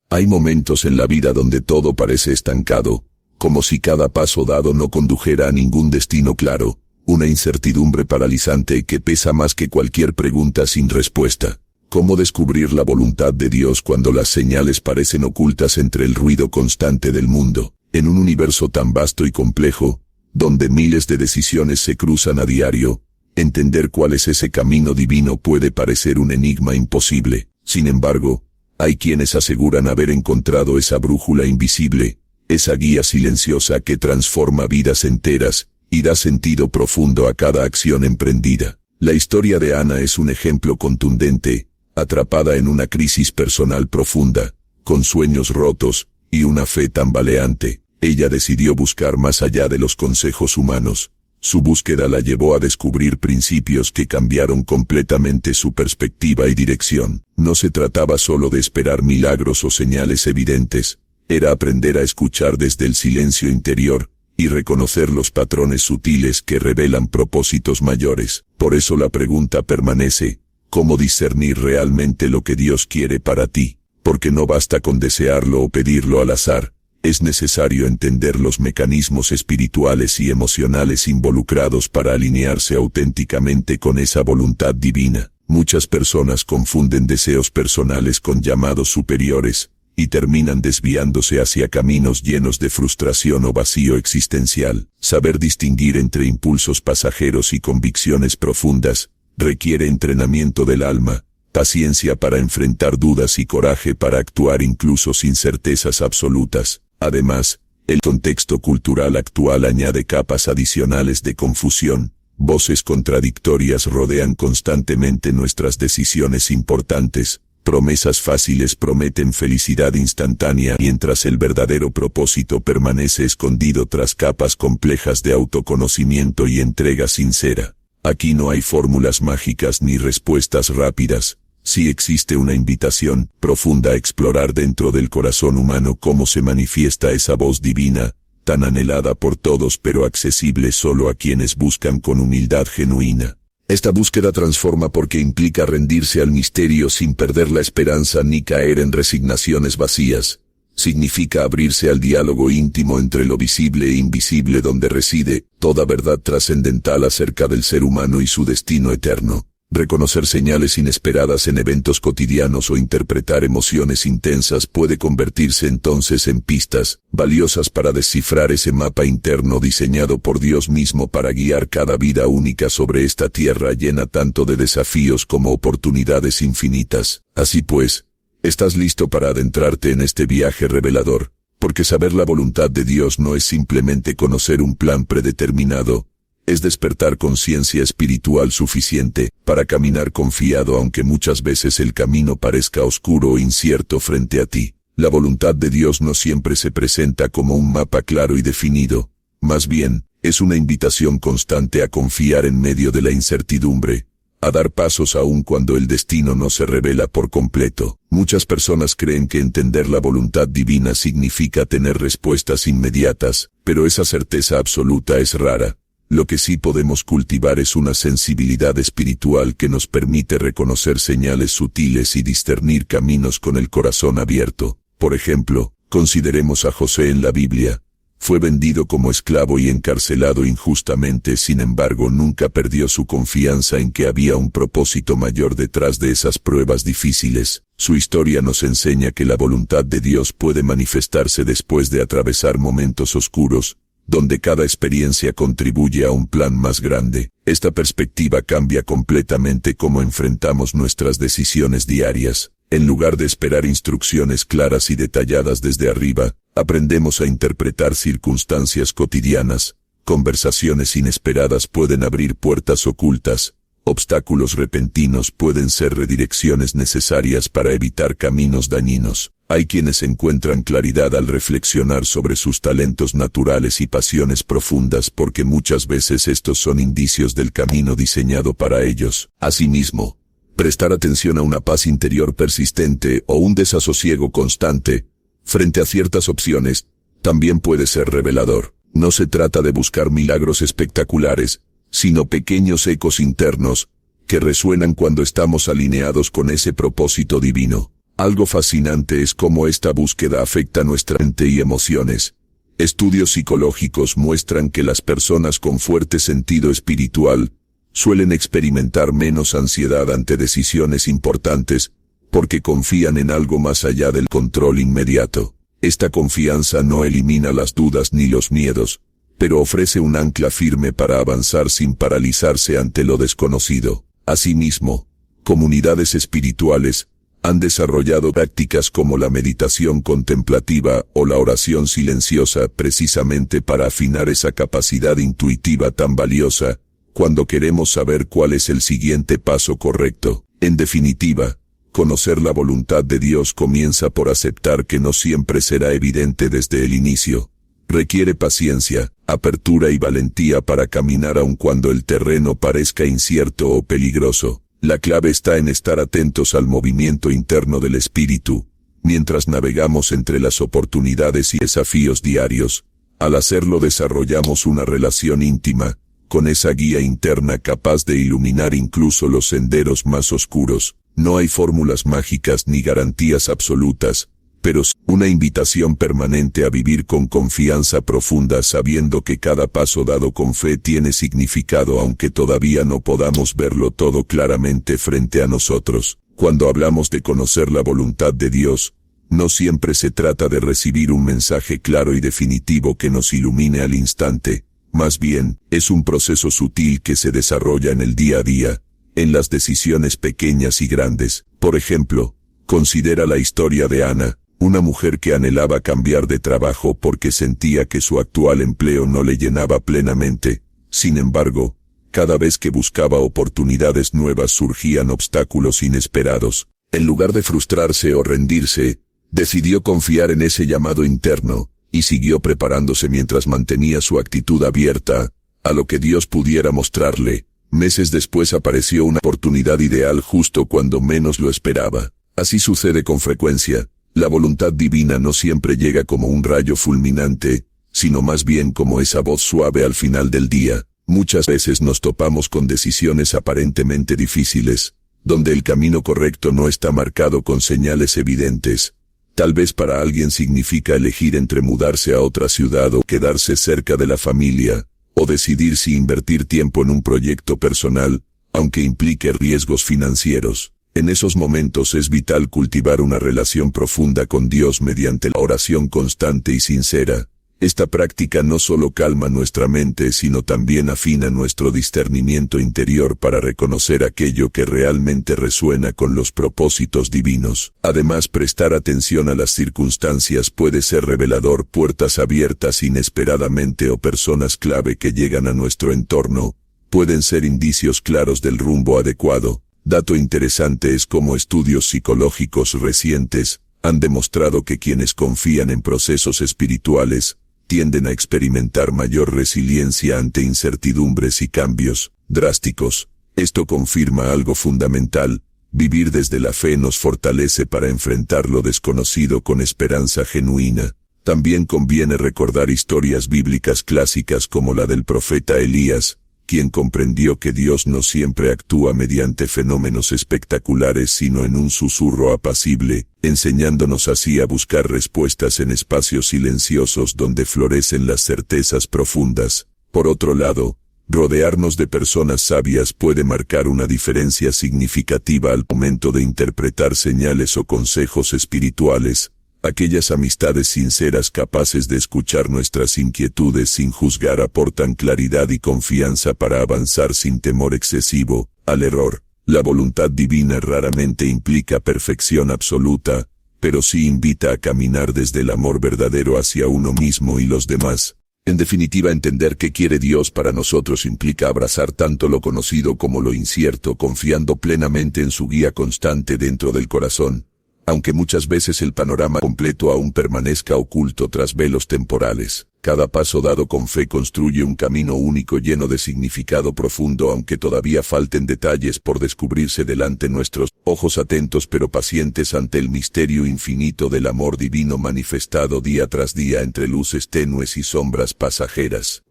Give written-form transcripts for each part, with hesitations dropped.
Hay momentos en la vida donde todo parece estancado, como si cada paso dado no condujera a ningún destino claro, una incertidumbre paralizante que pesa más que cualquier pregunta sin respuesta. ¿Cómo descubrir la voluntad de Dios cuando las señales parecen ocultas entre el ruido constante del mundo? En un universo tan vasto y complejo, donde miles de decisiones se cruzan a diario, entender cuál es ese camino divino puede parecer un enigma imposible. Sin embargo, hay quienes aseguran haber encontrado esa brújula invisible, esa guía silenciosa que transforma vidas enteras y da sentido profundo a cada acción emprendida. La historia de Ana es un ejemplo contundente, atrapada en una crisis personal profunda, con sueños rotos y una fe tambaleante. Ella decidió buscar más allá de los consejos humanos. Su búsqueda la llevó a descubrir principios que cambiaron completamente su perspectiva y dirección. No se trataba solo de esperar milagros o señales evidentes, era aprender a escuchar desde el silencio interior y reconocer los patrones sutiles que revelan propósitos mayores. Por eso la pregunta permanece: ¿cómo discernir realmente lo que Dios quiere para ti? Porque no basta con desearlo o pedirlo al azar. Es necesario entender los mecanismos espirituales y emocionales involucrados para alinearse auténticamente con esa voluntad divina. Muchas personas confunden deseos personales con llamados superiores, y terminan desviándose hacia caminos llenos de frustración o vacío existencial. Saber distinguir entre impulsos pasajeros y convicciones profundas requiere entrenamiento del alma, paciencia para enfrentar dudas y coraje para actuar incluso sin certezas absolutas. Además, el contexto cultural actual añade capas adicionales de confusión. Voces contradictorias rodean constantemente nuestras decisiones importantes. Promesas fáciles prometen felicidad instantánea, mientras el verdadero propósito permanece escondido tras capas complejas de autoconocimiento y entrega sincera. Aquí no hay fórmulas mágicas ni respuestas rápidas. Sí existe una invitación profunda a explorar dentro del corazón humano cómo se manifiesta esa voz divina, tan anhelada por todos pero accesible solo a quienes buscan con humildad genuina. Esta búsqueda transforma porque implica rendirse al misterio sin perder la esperanza ni caer en resignaciones vacías. Significa abrirse al diálogo íntimo entre lo visible e invisible, donde reside toda verdad trascendental acerca del ser humano y su destino eterno. Reconocer señales inesperadas en eventos cotidianos o interpretar emociones intensas puede convertirse entonces en pistas valiosas para descifrar ese mapa interno diseñado por Dios mismo para guiar cada vida única sobre esta tierra llena tanto de desafíos como oportunidades infinitas. Así pues, ¿estás listo para adentrarte en este viaje revelador? Porque saber la voluntad de Dios no es simplemente conocer un plan predeterminado, es despertar conciencia espiritual suficiente para caminar confiado aunque muchas veces el camino parezca oscuro o incierto frente a ti. La voluntad de Dios no siempre se presenta como un mapa claro y definido, más bien, es una invitación constante a confiar en medio de la incertidumbre, a dar pasos aun cuando el destino no se revela por completo. Muchas personas creen que entender la voluntad divina significa tener respuestas inmediatas, pero esa certeza absoluta es rara. Lo que sí podemos cultivar es una sensibilidad espiritual que nos permite reconocer señales sutiles y discernir caminos con el corazón abierto. Por ejemplo, consideremos a José en la Biblia. Fue vendido como esclavo y encarcelado injustamente, sin embargo nunca perdió su confianza en que había un propósito mayor detrás de esas pruebas difíciles. Su historia nos enseña que la voluntad de Dios puede manifestarse después de atravesar momentos oscuros, donde cada experiencia contribuye a un plan más grande. Esta perspectiva cambia completamente cómo enfrentamos nuestras decisiones diarias. En lugar de esperar instrucciones claras y detalladas desde arriba, aprendemos a interpretar circunstancias cotidianas. Conversaciones inesperadas pueden abrir puertas ocultas. Obstáculos repentinos pueden ser redirecciones necesarias para evitar caminos dañinos. Hay quienes encuentran claridad al reflexionar sobre sus talentos naturales y pasiones profundas porque muchas veces estos son indicios del camino diseñado para ellos. Asimismo, prestar atención a una paz interior persistente o un desasosiego constante frente a ciertas opciones también puede ser revelador. No se trata de buscar milagros espectaculares, sino pequeños ecos internos que resuenan cuando estamos alineados con ese propósito divino. Algo fascinante es cómo esta búsqueda afecta nuestra mente y emociones. Estudios psicológicos muestran que las personas con fuerte sentido espiritual suelen experimentar menos ansiedad ante decisiones importantes, porque confían en algo más allá del control inmediato. Esta confianza no elimina las dudas ni los miedos, pero ofrece un ancla firme para avanzar sin paralizarse ante lo desconocido. Asimismo, comunidades espirituales han desarrollado prácticas como la meditación contemplativa o la oración silenciosa precisamente para afinar esa capacidad intuitiva tan valiosa cuando queremos saber cuál es el siguiente paso correcto. En definitiva, conocer la voluntad de Dios comienza por aceptar que no siempre será evidente desde el inicio. Requiere paciencia, apertura y valentía para caminar aun cuando el terreno parezca incierto o peligroso. La clave está en estar atentos al movimiento interno del espíritu, mientras navegamos entre las oportunidades y desafíos diarios. Al hacerlo desarrollamos una relación íntima con esa guía interna capaz de iluminar incluso los senderos más oscuros. No hay fórmulas mágicas ni garantías absolutas, pero sí una invitación permanente a vivir con confianza profunda sabiendo que cada paso dado con fe tiene significado aunque todavía no podamos verlo todo claramente frente a nosotros. Cuando hablamos de conocer la voluntad de Dios, no siempre se trata de recibir un mensaje claro y definitivo que nos ilumine al instante. Más bien, es un proceso sutil que se desarrolla en el día a día, en las decisiones pequeñas y grandes. Por ejemplo, considera la historia de Ana, una mujer que anhelaba cambiar de trabajo porque sentía que su actual empleo no le llenaba plenamente. Sin embargo, cada vez que buscaba oportunidades nuevas surgían obstáculos inesperados. En lugar de frustrarse o rendirse, decidió confiar en ese llamado interno, y siguió preparándose mientras mantenía su actitud abierta a lo que Dios pudiera mostrarle. Meses después apareció una oportunidad ideal justo cuando menos lo esperaba. Así sucede con frecuencia. La voluntad divina no siempre llega como un rayo fulminante, sino más bien como esa voz suave al final del día. Muchas veces nos topamos con decisiones aparentemente difíciles, donde el camino correcto no está marcado con señales evidentes. Tal vez para alguien significa elegir entre mudarse a otra ciudad o quedarse cerca de la familia, o decidir si invertir tiempo en un proyecto personal, aunque implique riesgos financieros. En esos momentos es vital cultivar una relación profunda con Dios mediante la oración constante y sincera. Esta práctica no solo calma nuestra mente, sino también afina nuestro discernimiento interior para reconocer aquello que realmente resuena con los propósitos divinos. Además, prestar atención a las circunstancias puede ser revelador. Puertas abiertas inesperadamente o personas clave que llegan a nuestro entorno pueden ser indicios claros del rumbo adecuado. Dato interesante es cómo estudios psicológicos recientes han demostrado que quienes confían en procesos espirituales tienden a experimentar mayor resiliencia ante incertidumbres y cambios drásticos. Esto confirma algo fundamental: vivir desde la fe nos fortalece para enfrentar lo desconocido con esperanza genuina. También conviene recordar historias bíblicas clásicas como la del profeta Elías, quien comprendió que Dios no siempre actúa mediante fenómenos espectaculares sino en un susurro apacible, enseñándonos así a buscar respuestas en espacios silenciosos donde florecen las certezas profundas. Por otro lado, rodearnos de personas sabias puede marcar una diferencia significativa al momento de interpretar señales o consejos espirituales. Aquellas amistades sinceras capaces de escuchar nuestras inquietudes sin juzgar aportan claridad y confianza para avanzar sin temor excesivo al error. La voluntad divina raramente implica perfección absoluta, pero sí invita a caminar desde el amor verdadero hacia uno mismo y los demás. En definitiva, entender qué quiere Dios para nosotros implica abrazar tanto lo conocido como lo incierto, confiando plenamente en su guía constante dentro del corazón, aunque muchas veces el panorama completo aún permanezca oculto tras velos temporales. Cada paso dado con fe construye un camino único lleno de significado profundo, aunque todavía falten detalles por descubrirse delante nuestros ojos, atentos pero pacientes ante el misterio infinito del amor divino manifestado día tras día entre luces tenues y sombras pasajeras.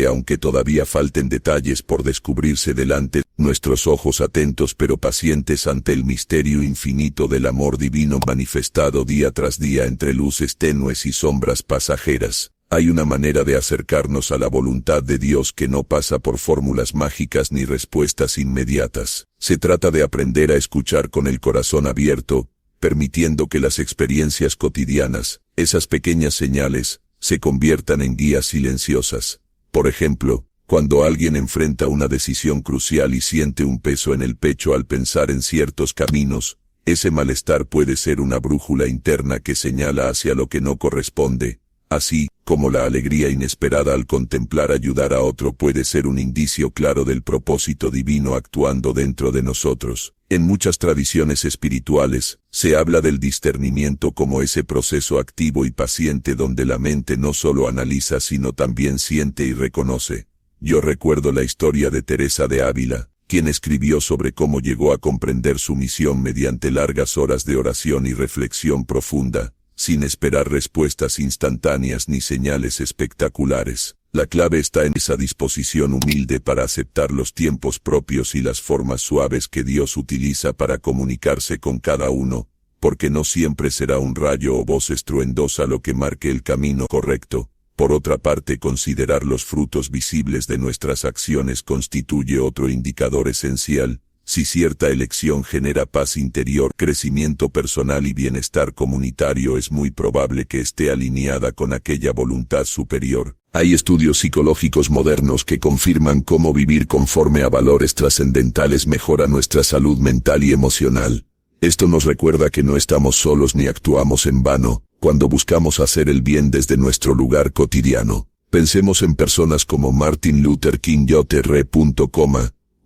Aunque todavía falten detalles por descubrirse delante nuestros ojos, atentos pero pacientes ante el misterio infinito del amor divino manifestado día tras día entre luces tenues y sombras pasajeras. Hay una manera de acercarnos a la voluntad de Dios que no pasa por fórmulas mágicas ni respuestas inmediatas. Se trata de aprender a escuchar con el corazón abierto, permitiendo que las experiencias cotidianas, esas pequeñas señales, se conviertan en guías silenciosas. Por ejemplo, cuando alguien enfrenta una decisión crucial y siente un peso en el pecho al pensar en ciertos caminos, ese malestar puede ser una brújula interna que señala hacia lo que no corresponde. Así como la alegría inesperada al contemplar ayudar a otro puede ser un indicio claro del propósito divino actuando dentro de nosotros. En muchas tradiciones espirituales, se habla del discernimiento como ese proceso activo y paciente donde la mente no solo analiza sino también siente y reconoce. Yo recuerdo la historia de Teresa de Ávila, quien escribió sobre cómo llegó a comprender su misión mediante largas horas de oración y reflexión profunda, sin esperar respuestas instantáneas ni señales espectaculares. La clave está en esa disposición humilde para aceptar los tiempos propios y las formas suaves que Dios utiliza para comunicarse con cada uno, porque no siempre será un rayo o voz estruendosa lo que marque el camino correcto. Por otra parte, considerar los frutos visibles de nuestras acciones constituye otro indicador esencial. Si cierta elección genera paz interior, crecimiento personal y bienestar comunitario, es muy probable que esté alineada con aquella voluntad superior. Hay estudios psicológicos modernos que confirman cómo vivir conforme a valores trascendentales mejora nuestra salud mental y emocional. Esto nos recuerda que no estamos solos ni actuamos en vano cuando buscamos hacer el bien desde nuestro lugar cotidiano. Pensemos en personas como Martin Luther King Jr.,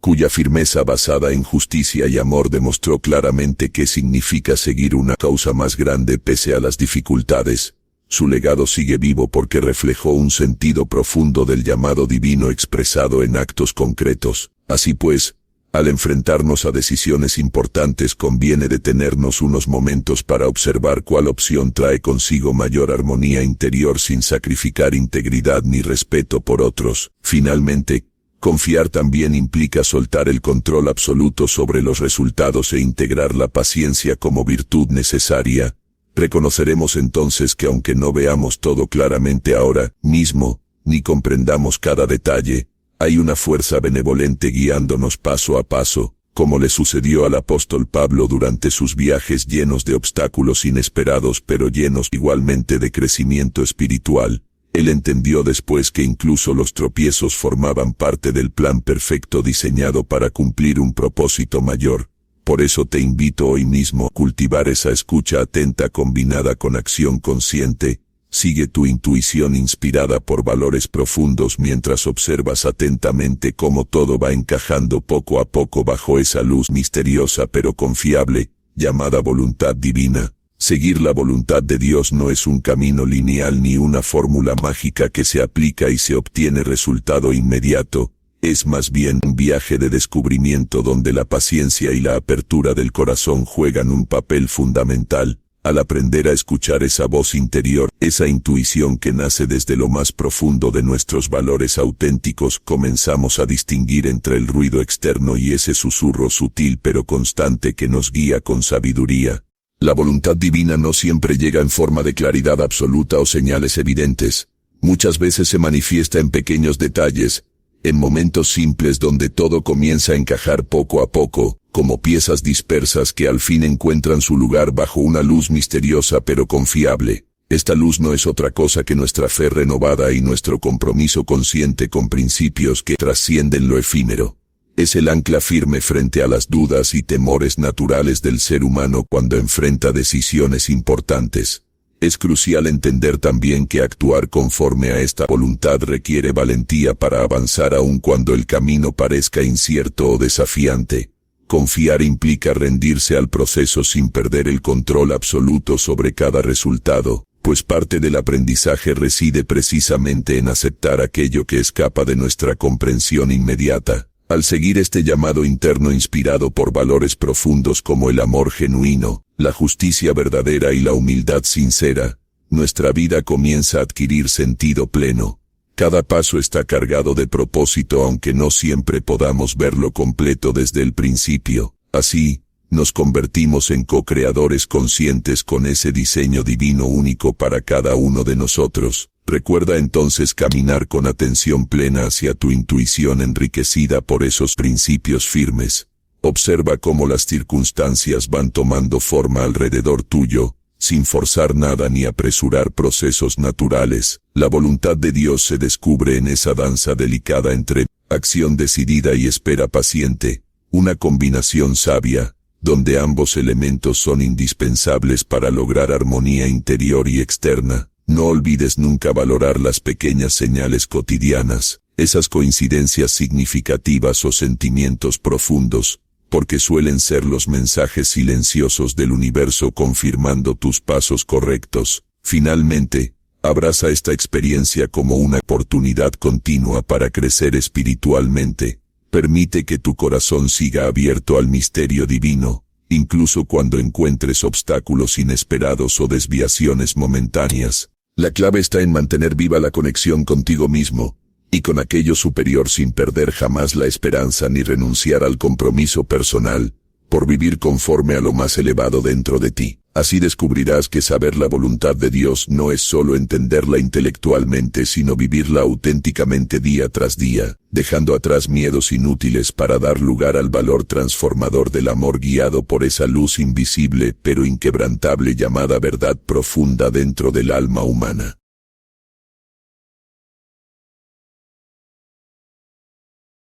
cuya firmeza basada en justicia y amor demostró claramente qué significa seguir una causa más grande pese a las dificultades. Su legado sigue vivo porque reflejó un sentido profundo del llamado divino expresado en actos concretos. Así pues, al enfrentarnos a decisiones importantes conviene detenernos unos momentos para observar cuál opción trae consigo mayor armonía interior sin sacrificar integridad ni respeto por otros. Finalmente, confiar también implica soltar el control absoluto sobre los resultados e integrar la paciencia como virtud necesaria. Reconoceremos entonces que aunque no veamos todo claramente ahora mismo, ni comprendamos cada detalle, hay una fuerza benevolente guiándonos paso a paso, como le sucedió al apóstol Pablo durante sus viajes llenos de obstáculos inesperados pero llenos igualmente de crecimiento espiritual. Él entendió después que incluso los tropiezos formaban parte del plan perfecto diseñado para cumplir un propósito mayor. Por eso te invito hoy mismo a cultivar esa escucha atenta combinada con acción consciente. Sigue tu intuición inspirada por valores profundos mientras observas atentamente cómo todo va encajando poco a poco bajo esa luz misteriosa pero confiable, llamada voluntad divina. Seguir la voluntad de Dios no es un camino lineal ni una fórmula mágica que se aplica y se obtiene resultado inmediato. Es más bien un viaje de descubrimiento donde la paciencia y la apertura del corazón juegan un papel fundamental. Al aprender a escuchar esa voz interior, esa intuición que nace desde lo más profundo de nuestros valores auténticos, comenzamos a distinguir entre el ruido externo y ese susurro sutil pero constante que nos guía con sabiduría. La voluntad divina no siempre llega en forma de claridad absoluta o señales evidentes. Muchas veces se manifiesta en pequeños detalles, en momentos simples donde todo comienza a encajar poco a poco, como piezas dispersas que al fin encuentran su lugar bajo una luz misteriosa pero confiable. Esta luz no es otra cosa que nuestra fe renovada y nuestro compromiso consciente con principios que trascienden lo efímero. Es el ancla firme frente a las dudas y temores naturales del ser humano cuando enfrenta decisiones importantes. Es crucial entender también que actuar conforme a esta voluntad requiere valentía para avanzar aun cuando el camino parezca incierto o desafiante. Confiar implica rendirse al proceso sin perder el control absoluto sobre cada resultado. pues parte del aprendizaje reside precisamente en aceptar aquello que escapa de nuestra comprensión inmediata. Al seguir este llamado interno inspirado por valores profundos como el amor genuino, la justicia verdadera y la humildad sincera, nuestra vida comienza a adquirir sentido pleno. Cada paso está cargado de propósito aunque no siempre podamos verlo completo desde el principio. Así, nos convertimos en co-creadores conscientes con ese diseño divino único para cada uno de nosotros. Recuerda entonces caminar con atención plena hacia tu intuición enriquecida por esos principios firmes. Observa cómo las circunstancias van tomando forma alrededor tuyo, sin forzar nada ni apresurar procesos naturales. La voluntad de Dios se descubre en esa danza delicada entre acción decidida y espera paciente, una combinación sabia, donde ambos elementos son indispensables para lograr armonía interior y externa. No olvides nunca valorar las pequeñas señales cotidianas, esas coincidencias significativas o sentimientos profundos, porque suelen ser los mensajes silenciosos del universo confirmando tus pasos correctos. Finalmente, abraza esta experiencia como una oportunidad continua para crecer espiritualmente. Permite que tu corazón siga abierto al misterio divino, incluso cuando encuentres obstáculos inesperados o desviaciones momentáneas. La clave está en mantener viva la conexión contigo mismo y con aquello superior sin perder jamás la esperanza ni renunciar al compromiso personal por vivir conforme a lo más elevado dentro de ti. Así descubrirás que saber la voluntad de Dios no es solo entenderla intelectualmente, sino vivirla auténticamente día tras día, dejando atrás miedos inútiles para dar lugar al valor transformador del amor guiado por esa luz invisible pero inquebrantable llamada verdad profunda dentro del alma humana.